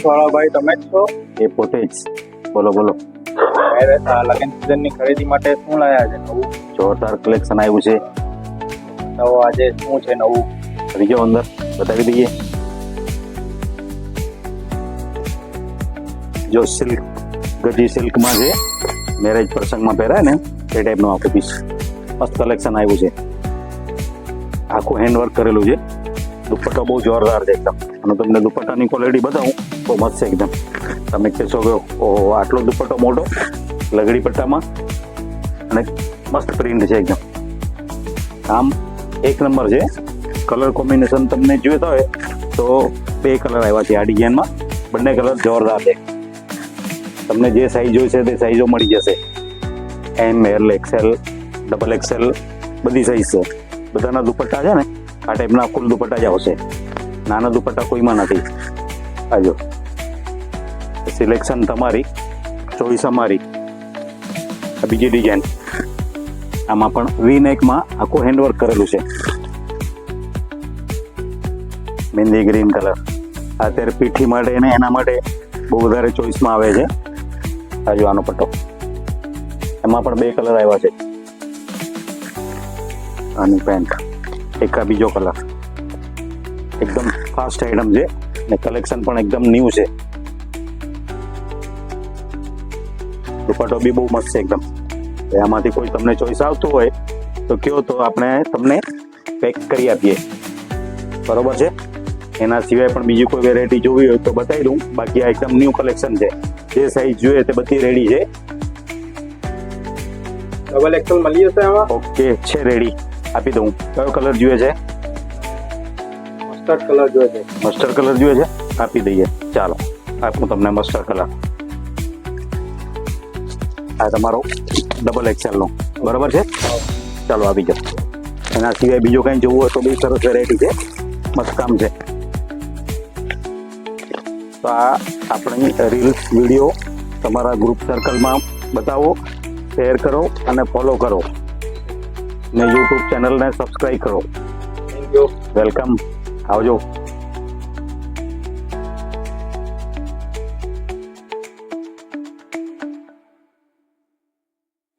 વાળા ભાઈ તમે જ છો? એ પોતે જ. બોલો બોલો. લગ્ન સિઝનની ખરીદી માટે શું લાયા છે નવું? જોરદાર કલેક્શન આવ્યું છે. તો આજે શું છે નવું? બીજો અંદર બતાવી દઈએ. જો સિલ્ક ગજી સિલ્કમાં છે, મેરેજ પ્રસંગમાં પહેરાય ને એ ટાઈપનું આખું પીસ મસ્ત કલેક્શન આવ્યું છે. આખું હેન્ડવર્ક કરેલું છે. દુપટ્ટો બહુ જોરદાર છે એકદમ. અને તમને દુપટ્ટાની ક્વોલિટી બતાવું બહુ મસ્ત છે એકદમ. તમે કહેશો કે ઓહો આટલો દુપટ્ટો મોટો લગડી પટ્ટામાં અને મસ્ત પ્રિન્ટ છે એકદમ. આમ એક નંબર છે. કલર કોમ્બિનેશન તમને જોઈતા હોય તો 2 કલર આવ્યા છે આ ડિઝાઇનમાં. બંને કલર જોરદાર છે. તમને જે સાઈઝ જોઈશે તે સાઈઝો મળી જશે. એમ, એલ, એક્સેલ, ડબલ એક્સેલ બધી સાઈઝ છે. બધાના દુપટ્ટા છે ને આ ટાઈપના ફૂલ દુપટ્ટા જ આવશે. નાના દુપટ્ટા કોઈમાં નથી. આજો સિલેક્શન તમારી, ચોઈસ અમારી. આ બીજી ડિઝાઇન. આમાં પણ વી નેકમાં આખું હેન્ડવર્ક કરેલું છે. મહેંદી ગ્રીન કલર અત્યારે પીઠી માટે ને એના માટે બહુ વધારે ચોઈસમાં આવે છે. આજો આનો પટ્ટો. એમાં પણ 2 કલર આવ્યા છે. આની પેન્ટ. એક આ બીજો કલર. એકદમ ફાસ્ટ આઈટમ છે ને કલેક્શન પણ એકદમ ન્યૂ છે. દુપટ્ટો બી બહુ મસ્ત છે એકદમ. આમાંથી કોઈ તમને ચોઈસ આવતું હોય તો કયો તો આપણે તમને પેક કરી આપીએ. બરોબર છે. એના સિવાય પણ બીજી કોઈ વેરાયટી જોવી હોય તો બતાવી દઉં. બાકી આ એકદમ ન્યૂ કલેક્શન છે. જે સાઈઝ જોઈએ તે બધી રેડી છે. ડબલ એક્સેલ મળી જશે આમાં? ઓકે છે, રેડી આપી દઉં. કયો કલર જોઈએ છે? મસ્ટર્ડ કલર જોઈએ છે. મસ્ટર્ડ કલર જોઈએ છે? આપી દઈએ. ચાલો આપું તમને મસ્ટર્ડ કલર. આ તમારો ડબલ એક્સેલનો બરાબર છે. ચાલો આવી જાઓ. એના સિવાય બીજું કંઈ જોવું હોય તો બી સરસ વેરાયટી છે. મસ્ત કામ છે. તો આ આપણી રીલ્સ વિડીયો તમારા ગ્રુપ સર્કલમાં બતાવો, શેર કરો અને ફોલો કરો ને યુટ્યુબ ચેનલને સબસ્ક્રાઈબ કરો. Thank you. વેલકમ. આવજો.